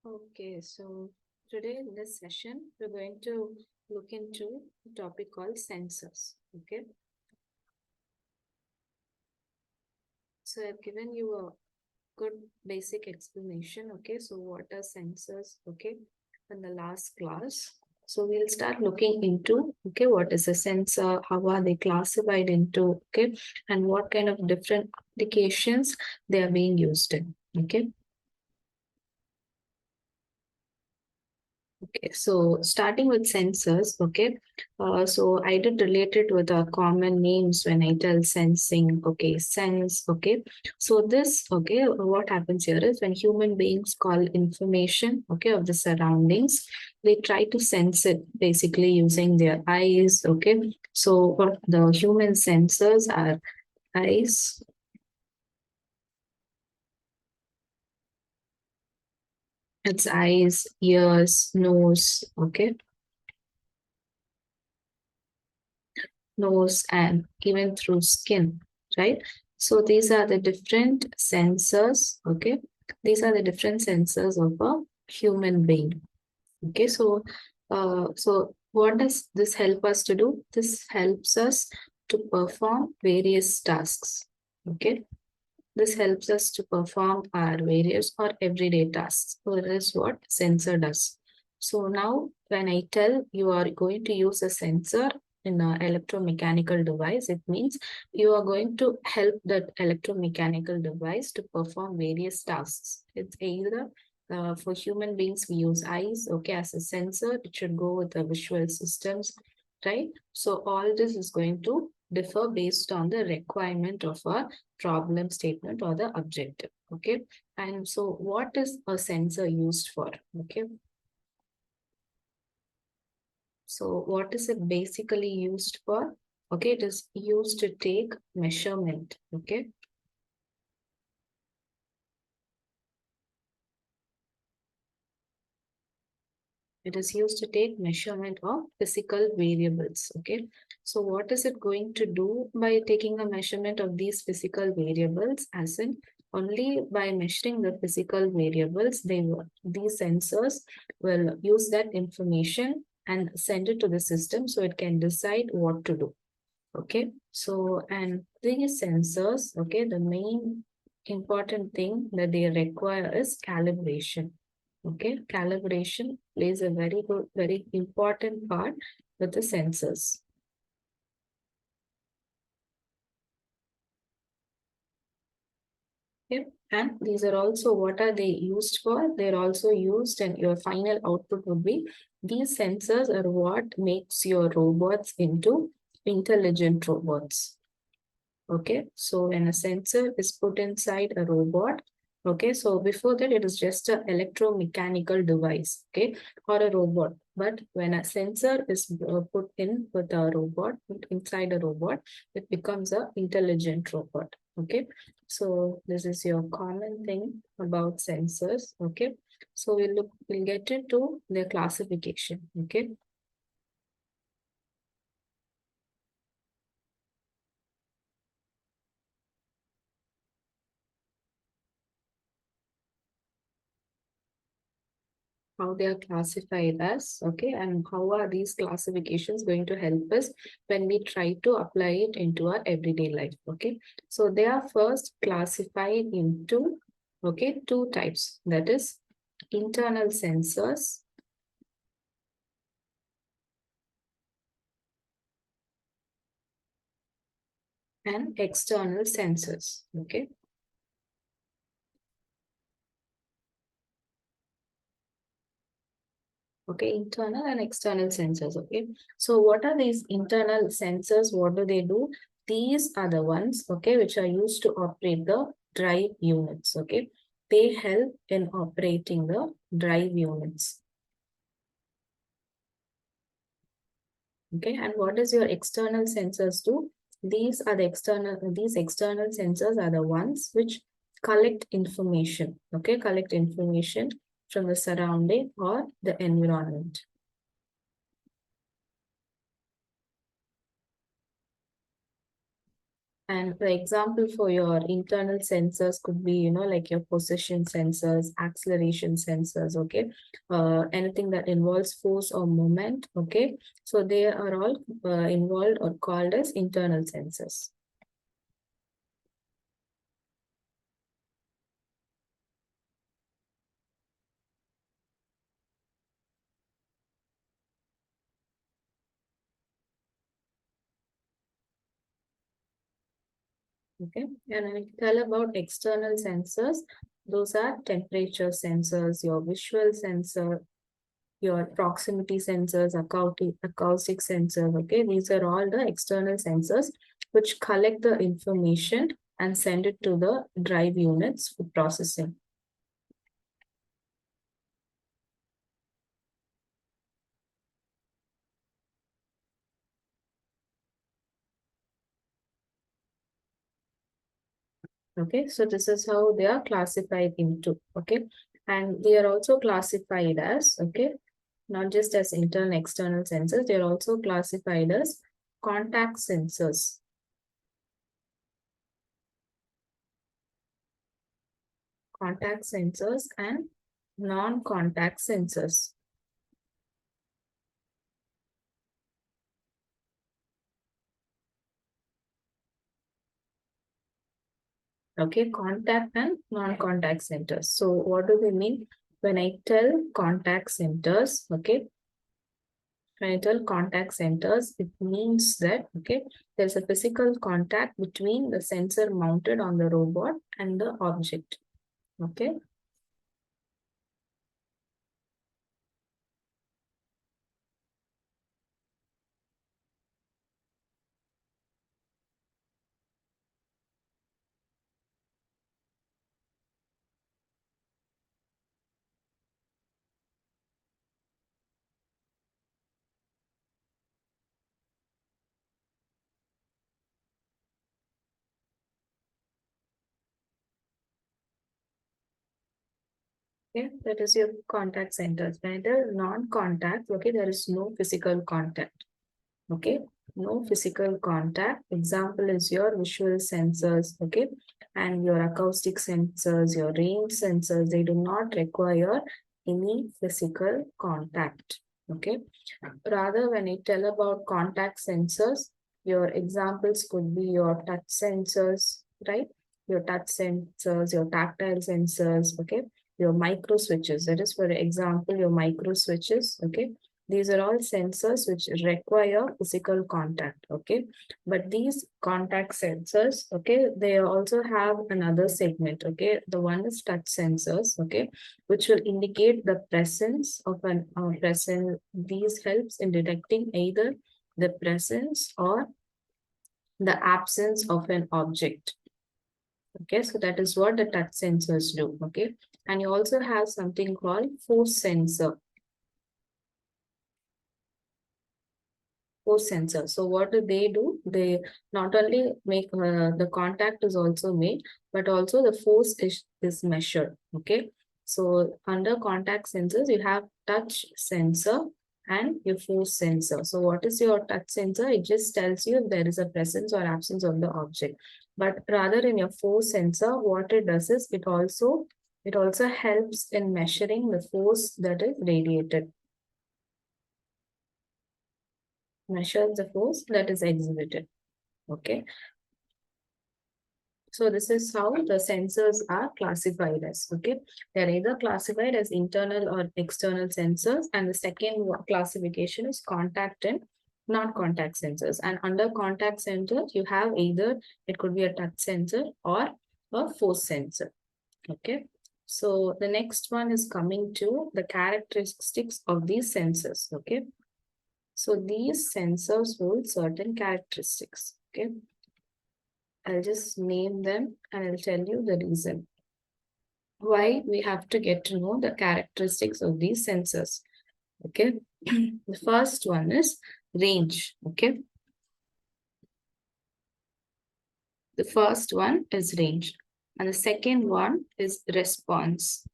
Okay, so today in this session, we're going to look into a topic called sensors. Okay, so I've given you a good basic explanation. Okay, so what are sensors? Okay, in the last class. So we'll start looking into okay, what is a sensor? How are they classified into? Okay, and what kind of different applications they are being used in. Okay. Okay, so starting with sensors, okay. So I did relate it with the common names when I tell sensing, okay, sense, okay. So this, okay, what happens here is when human beings call information, okay, of the surroundings, they try to sense it basically using their eyes, okay. So what the human sensors are eyes, it's eyes, ears, nose, okay, nose, and even through skin, right? So these are the different sensors, okay? These are the different sensors of a human being. Okay, so what does this help us to do? This helps us to perform various tasks. Okay, this helps us to perform our various or everyday tasks. So that is what sensor does. So now when I tell you are going to use a sensor in an electromechanical device, it means you are going to help that electromechanical device to perform various tasks. It's either for human beings, we use eyes, okay, as a sensor. It should go with the visual systems, right? So all this is going to differ based on the requirement of our problem statement or the objective. Okay. And so what is a sensor used for? Okay. So what is it basically used for? Okay, it is used to take measurement. Okay. It is used to take measurement of physical variables. Okay. So what is it going to do by taking a measurement of these physical variables? As in, only by measuring the physical variables, these sensors will use that information and send it to the system so it can decide what to do. Okay. So, and these sensors, okay, the main important thing that they require is calibration. Okay, calibration plays a very good, very important part with the sensors. Okay, and these are also what are they used for? They're also used, and your final output would be these sensors are what makes your robots into intelligent robots. Okay, so when a sensor is put inside a robot, okay, so before that it is just an electromechanical device, okay, or a robot. But when a sensor is put in with a robot, inside a robot, it becomes a intelligent robot. Okay, so this is your common thing about sensors. Okay, so we'll get into their classification. Okay. How they are classified as, okay, and how are these classifications going to help us when we try to apply it into our everyday life, okay. So they are first classified into, okay, two types, that is internal sensors and external sensors, okay. Okay, internal and external sensors. Okay, so what are these internal sensors? What do they do? These are the ones, okay, which are used to operate the drive units. Okay, they help in operating the drive units. Okay, and what does your external sensors do? These external sensors are the ones which collect information. Okay, collect information from the surrounding or the environment. And the example for your internal sensors could be, like your position sensors, acceleration sensors, okay? Anything that involves force or moment, okay? So they are all involved or called as internal sensors. Okay, and when we tell about external sensors, those are temperature sensors, your visual sensor, your proximity sensors, acoustic sensors. Okay, these are all the external sensors which collect the information and send it to the drive units for processing. Okay, so this is how they are classified into. Okay, and they are also classified as, okay, not just as internal external sensors, they are also classified as contact sensors. Contact sensors and non-contact sensors. Okay, contact and non-contact centers. So what do we mean? When I tell contact centers, okay, when I tell contact centers, it means that, okay, there's a physical contact between the sensor mounted on the robot and the object. Okay, okay, that is your contact centers. When I tell non-contact, okay, there is no physical contact. Okay, no physical contact. Example is your visual sensors, okay, and your acoustic sensors, your range sensors. They do not require any physical contact. Okay, rather when I tell about contact sensors, your examples could be your touch sensors, right? Your touch sensors, your tactile sensors, okay, your micro switches. That is, for example, your micro switches, okay. These are all sensors which require physical contact, okay. But these contact sensors, okay, they also have another segment, okay. The one is touch sensors, okay, which will indicate the presence of an present. These helps in detecting either the presence or the absence of an object. Okay, so that is what the touch sensors do, okay. And you also have something called force sensor. Force sensor. So what do? They not only make the contact is also made, but also the force is measured. Okay. So under contact sensors, you have touch sensor and your force sensor. So what is your touch sensor? It just tells you if there is a presence or absence of the object. But rather in your force sensor, what it does is it also helps in measuring the force that is radiated. Measures the force that is exhibited. Okay. So this is how the sensors are classified as, okay. They're either classified as internal or external sensors. And the second classification is contact and non-contact sensors. And under contact sensors, you have either, it could be a touch sensor or a force sensor. Okay. So the next one is coming to the characteristics of these sensors. Okay. So these sensors hold certain characteristics. Okay. I'll just name them and I'll tell you the reason why we have to get to know the characteristics of these sensors. Okay. The first one is range. Okay. The first one is range. And the second one is response.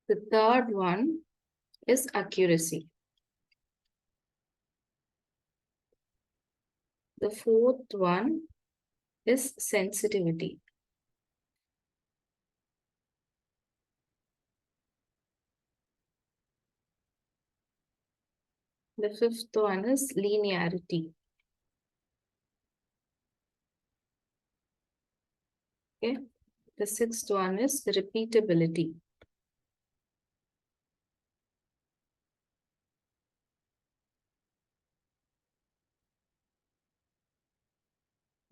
The third one is accuracy. The fourth one is sensitivity. The fifth one is linearity. Okay. The sixth one is repeatability.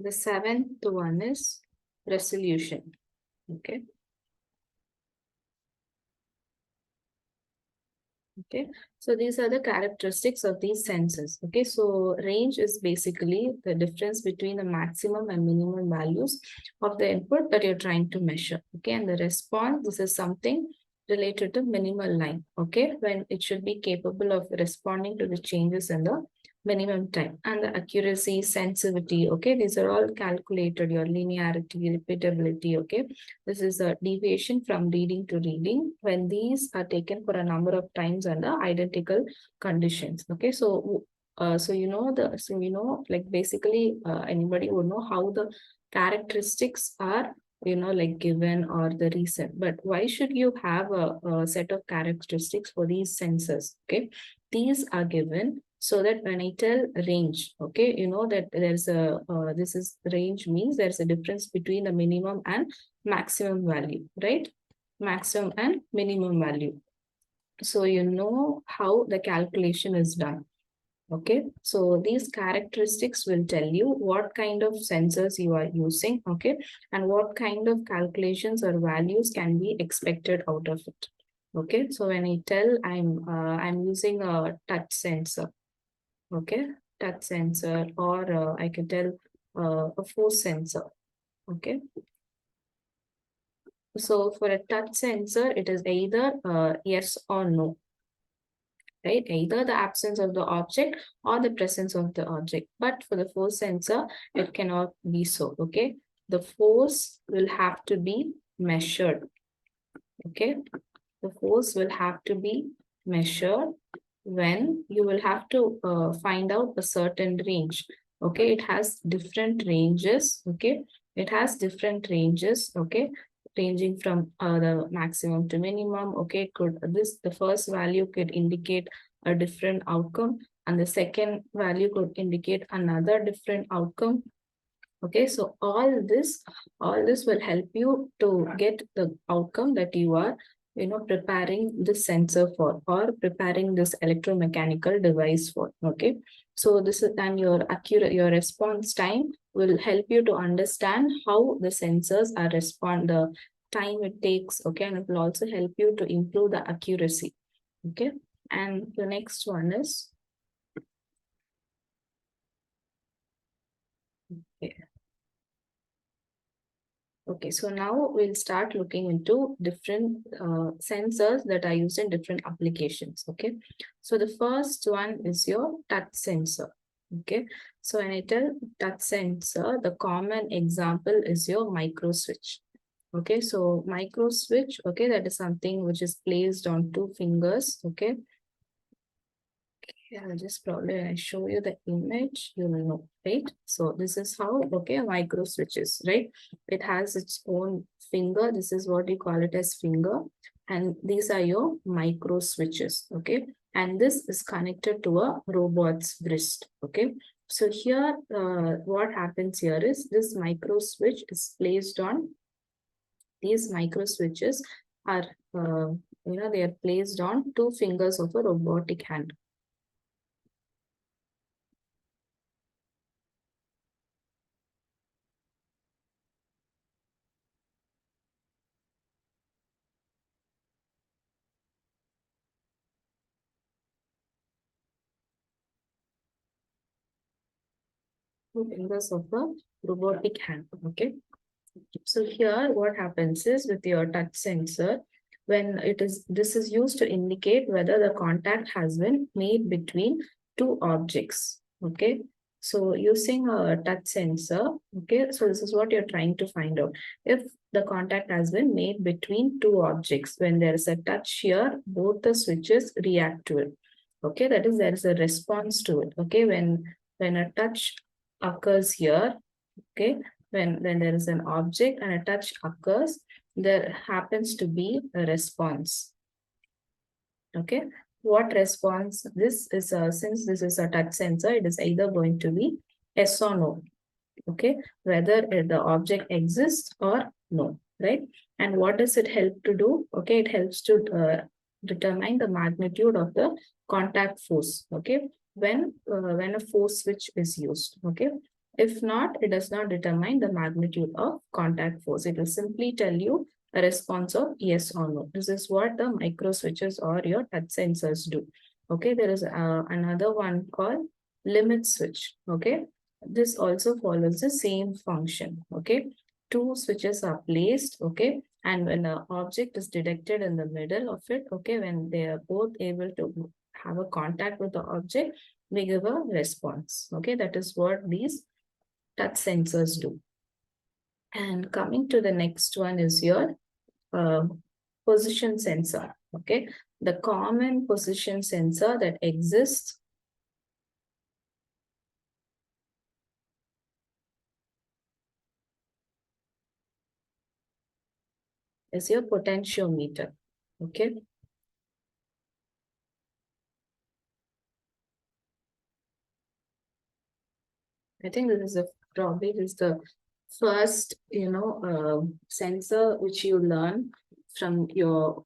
The seventh one is resolution. Okay. Okay, so these are the characteristics of these sensors. Okay, so range is basically the difference between the maximum and minimum values of the input that you're trying to measure. Okay, and the response, this is something related to minimal line. Okay, when it should be capable of responding to the changes in the minimum time, and the accuracy, sensitivity. Okay, these are all calculated, your linearity, repeatability. Okay, this is a deviation from reading to reading when these are taken for a number of times under identical conditions. Okay, so like basically anybody would know how the characteristics are, like given or the reason. But why should you have a set of characteristics for these sensors? Okay, these are given so that when I tell range, okay, you know that there's a this is range means there's a difference between the minimum and maximum value, right? Maximum and minimum value. So you know how the calculation is done. Okay, so these characteristics will tell you what kind of sensors you are using, okay, and what kind of calculations or values can be expected out of it. Okay, so when I tell I'm using a touch sensor, okay, touch sensor, or I can tell a force sensor, okay. So for a touch sensor, it is either yes or no, right? Either the absence of the object or the presence of the object. But for the force sensor, it cannot be so, okay? The force will have to be measured, okay? The force will have to be measured when you will have to find out a certain range. Okay, it has different ranges. Okay, it has different ranges. Okay, ranging from the maximum to minimum. Okay, could this the first value could indicate a different outcome, and the second value could indicate another different outcome. Okay, so all this will help you to get the outcome that you are, preparing this sensor for, or preparing this electromechanical device for. Okay, so this is, and your accurate, your response time will help you to understand how the sensors are respond, the time it takes. Okay, and it will also help you to improve the accuracy. Okay, and the next one is, okay. Okay, so now we'll start looking into different sensors that are used in different applications. Okay, so the first one is your touch sensor. Okay, so when I tell touch sensor, the common example is your micro switch. Okay, so micro switch, okay, that is something which is placed on two fingers. Okay, yeah, I'll just probably when I show you the image, you will know, right? So this is how, okay, a micro switch is, right? It has its own finger. This is what you call it as finger. And these are your micro switches, okay? And this is connected to a robot's wrist, okay? So here, what happens here is this micro switch is placed on, these micro switches are, they are placed on two fingers of a robotic hand. Two fingers of a robotic hand. Okay. So here what happens is with your touch sensor, when this is used to indicate whether the contact has been made between two objects. Okay. So using a touch sensor, okay, so this is what you're trying to find out. If the contact has been made between two objects, when there is a touch here, both the switches react to it. Okay, that is there is a response to it. Okay, when a touch occurs here, okay, when there is an object and a touch occurs, there happens to be a response. Okay, what response this is? Since this is a touch sensor, it is either going to be yes or no. Okay, whether the object exists or no, right? And what does it help to do? Okay, it helps to determine the magnitude of the contact force. Okay, when a force switch is used. Okay, if not, it does not determine the magnitude of contact force. It will simply tell you a response of yes or no. This is what the micro switches or your touch sensors do. Okay, there is another one called limit switch. Okay, this also follows the same function. Okay, two switches are placed. Okay, and when an object is detected in the middle of it, okay, when they are both able to have a contact with the object, we give a response. Okay, that is what these touch sensors do. And coming to the next one is your uh, position sensor. Okay, the common position sensor that exists is your potentiometer. Okay, I think this is probably this is the first, sensor which you learn from your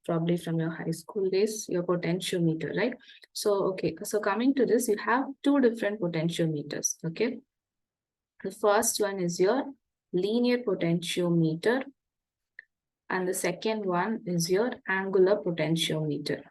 probably from your high school days, your potentiometer, right? So okay, so coming to this, you have two different potentiometers. Okay, the first one is your linear potentiometer, and the second one is your angular potentiometer.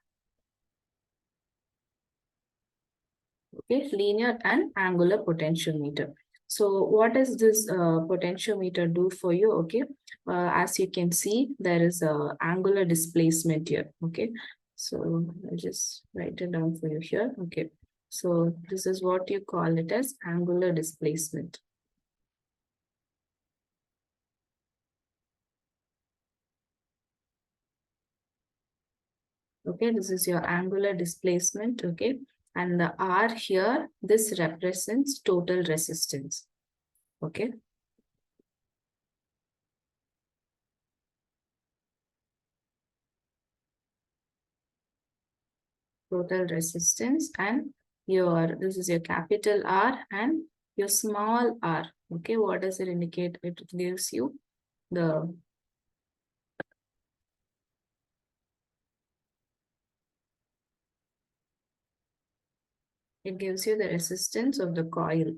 Okay, linear and angular potentiometer. So what does this potentiometer do for you? Okay, as you can see, there is a angular displacement here. Okay, so I'll just write it down for you here. Okay, so this is what you call it as angular displacement. Okay, this is your angular displacement. Okay, and the R here, this represents total resistance. Okay, total resistance, and your this is your capital R and your small r. Okay, what does it indicate? It gives you the it gives you the resistance of the coil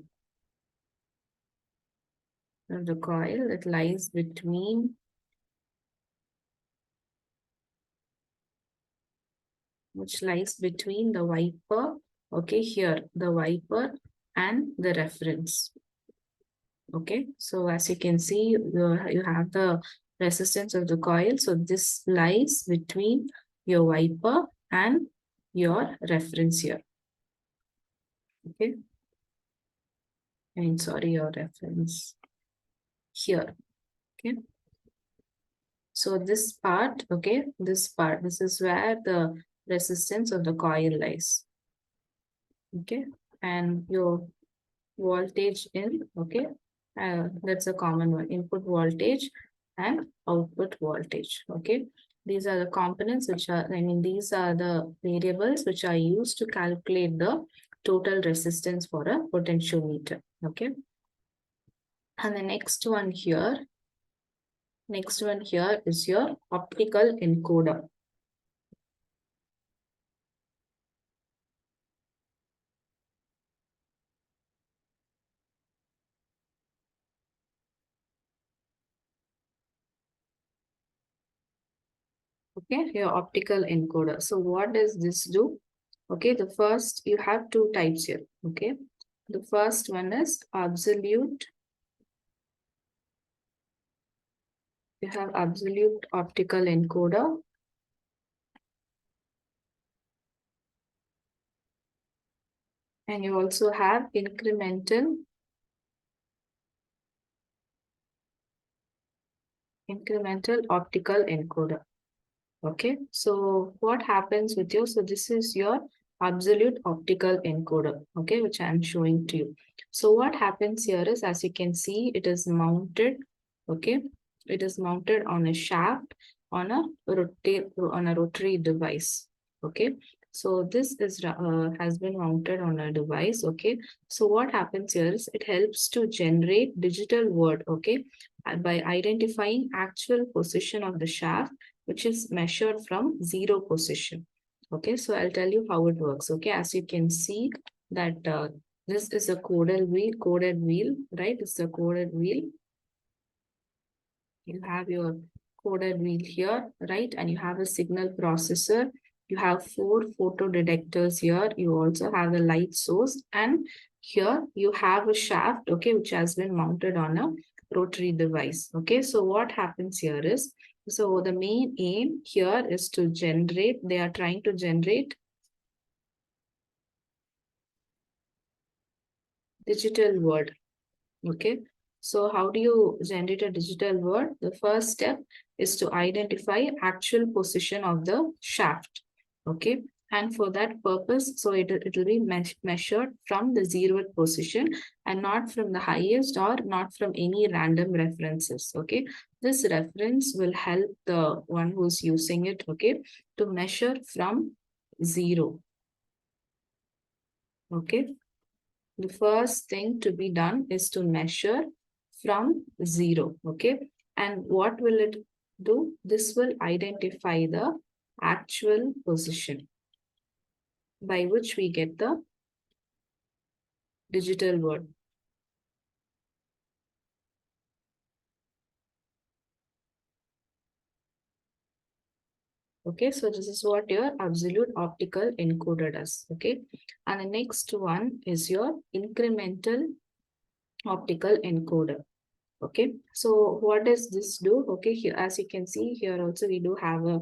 that lies between, which lies between the wiper. Okay, here the wiper and the reference. Okay, so as you can see, you have the resistance of the coil. So this lies between your wiper and your reference here. Okay, and sorry, your reference here. Okay, so this part, okay, this is where the resistance of the coil lies. Okay, and your voltage in, okay, that's a common one, input voltage and output voltage. Okay, these are the components which are, I mean, these are the variables which are used to calculate the total resistance for a potentiometer. Okay, and the next one here is your optical encoder. Okay, your optical encoder. So what does this do? Okay, the first, you have two types here. Okay, the first one is absolute. You have absolute optical encoder. And you also have incremental optical encoder. Okay, so what happens with you? So this is your absolute optical encoder, okay, which I am showing to you. So what happens here is, as you can see, it is mounted, okay? It is mounted on a shaft on a rotary device, okay? So this is has been mounted on a device, okay? So what happens here is it helps to generate digital word, okay? By identifying actual position of the shaft, which is measured from zero position. Okay, so I'll tell you how it works. Okay, as you can see that this is a coded wheel, right? It's a coded wheel. You have your coded wheel here, right? And you have a signal processor. You have 4 photo detectors here. You also have a light source, and here you have a shaft, okay, which has been mounted on a rotary device. Okay, so what happens here is, so the main aim here is to generate, they are trying to generate digital word. Okay, so how do you generate a digital word? The first step is to identify actual position of the shaft. Okay, and for that purpose, so it will be measured from the zeroth position and not from the highest or not from any random references. Okay, this reference will help the one who's using it, okay, to measure from zero. Okay, the first thing to be done is to measure from zero, okay? And what will it do? This will identify the actual position by which we get the digital word. Okay, so this is what your absolute optical encoder does, okay? And the next one is your incremental optical encoder. Okay, so what does this do? Okay, here as you can see here also we do have a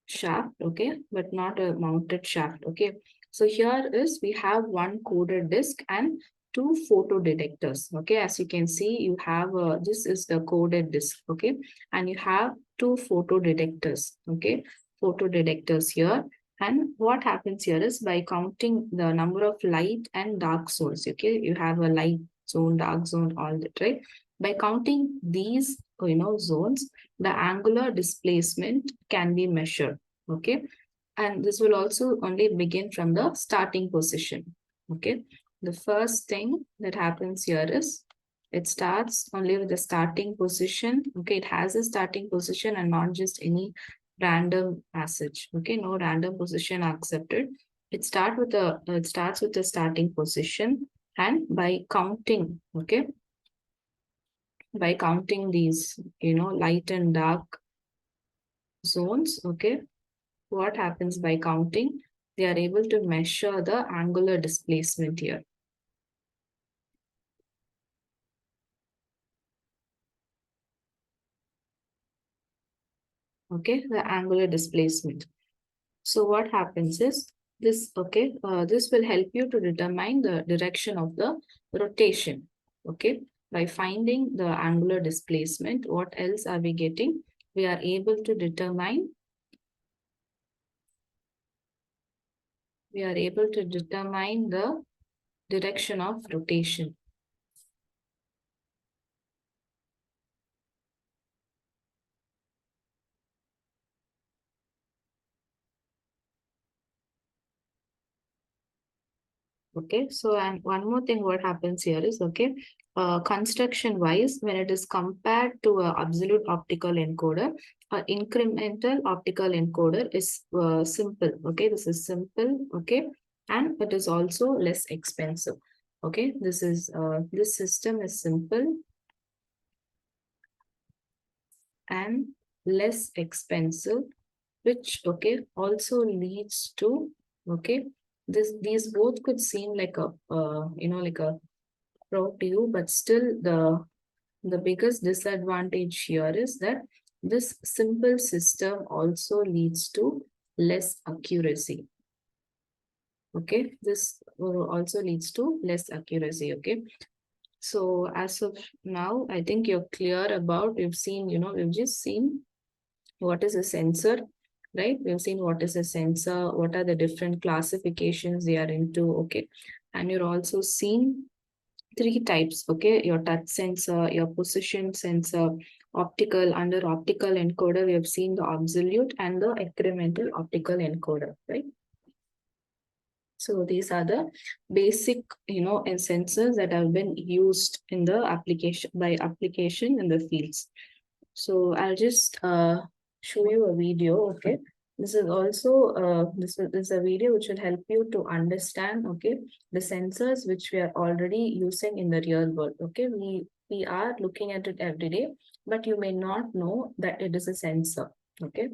shaft, okay, but not a mounted shaft, okay. So here is we have one coded disk and 2 photo detectors, okay. As you can see, you have this is the coded disk, okay, and you have 2 photo detectors, okay, photo detectors here. And what happens here is by counting the number of light and dark zones, okay, you have a light zone, dark zone, all that, right? By counting these, zones, the angular displacement can be measured, okay, and this will also only begin from the starting position, okay. The first thing that happens here is it starts only with the starting position, okay. It has a starting position and not just any random passage, okay, no random position accepted. It starts with the starting position, and by counting, okay, by counting these, light and dark zones, okay, what happens by counting? They are able to measure the angular displacement here. Okay, the angular displacement. So what happens is this, okay, this will help you to determine the direction of the rotation. Okay, by finding the angular displacement, what else are we getting? We are able to determine the direction of rotation. Okay, so and one more thing what happens here is, okay, construction wise, when it is compared to a absolute optical encoder, incremental optical encoder is simple. Okay, this is simple. Okay, and it is also less expensive. Okay, this system is simple and less expensive, which, okay, also leads to, okay, these both could seem like a like a pro to you, but still the biggest disadvantage here is that this simple system also leads to less accuracy. Okay, this also leads to less accuracy. Okay, so as of now, I think you're clear about, you've seen, we've just seen what is a sensor, right? We've seen what is a sensor, what are the different classifications they are into, okay. And you're also seeing three types, okay? Your touch sensor, your position sensor, optical. Under optical encoder, we have seen the absolute and the incremental optical encoder, right? So these are the basic, sensors that have been used in the application by application in the fields. So I'll just show you a video, okay? This is also this is a video which will help you to understand, okay, the sensors which we are already using in the real world. Okay, we are looking at it every day, but you may not know that it is a sensor. Okay.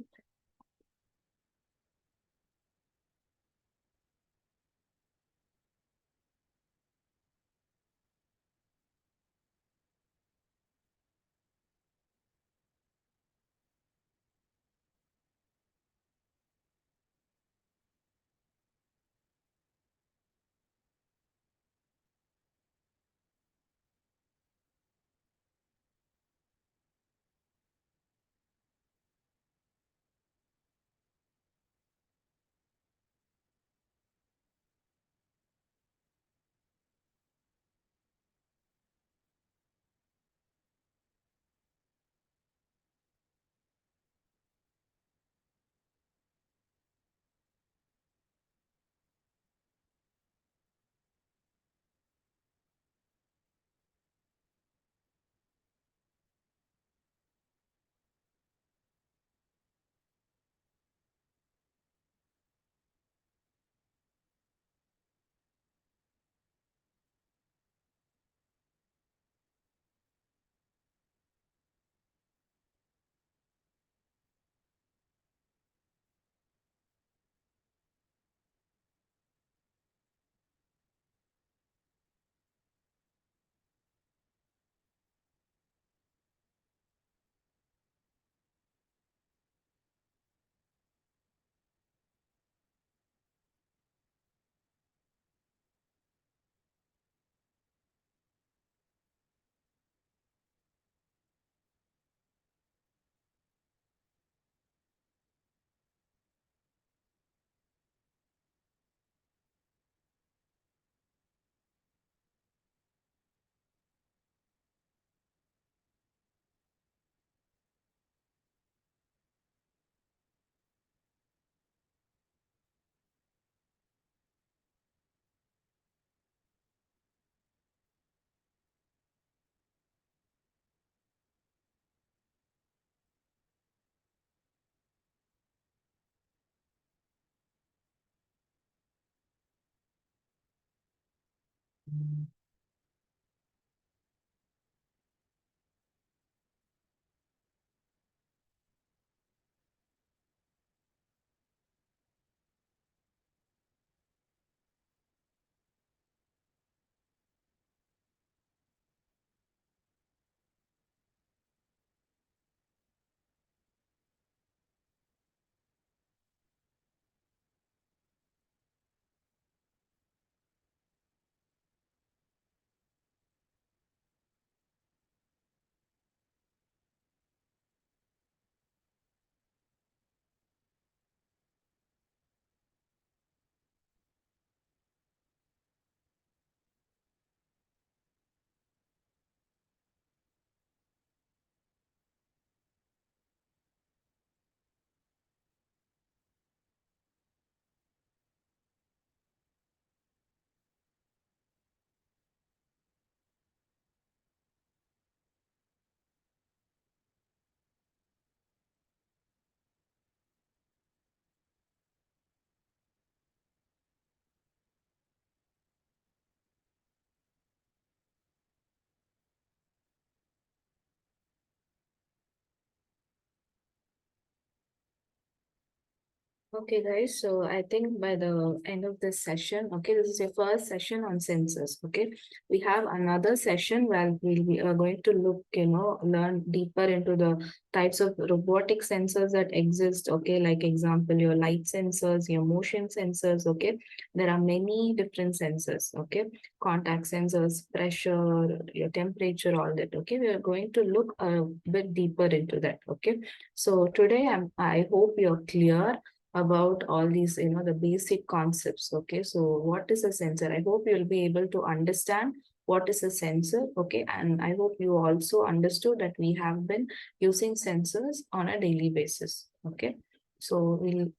Okay, guys. So I think by the end of this session, okay, this is your first session on sensors. Okay, we have another session where we are going to look, learn deeper into the types of robotic sensors that exist. Okay, like example, your light sensors, your motion sensors. Okay, there are many different sensors. Okay, contact sensors, pressure, your temperature, all that. Okay, we are going to look a bit deeper into that. Okay, so today I hope you're clear about all these, the basic concepts. Okay, so what is a sensor? I hope you'll be able to understand what is a sensor. Okay, and I hope you also understood that we have been using sensors on a daily basis. Okay, so we'll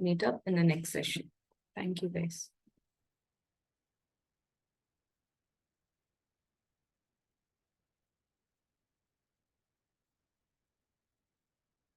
meet up in the next session. Thank you, guys.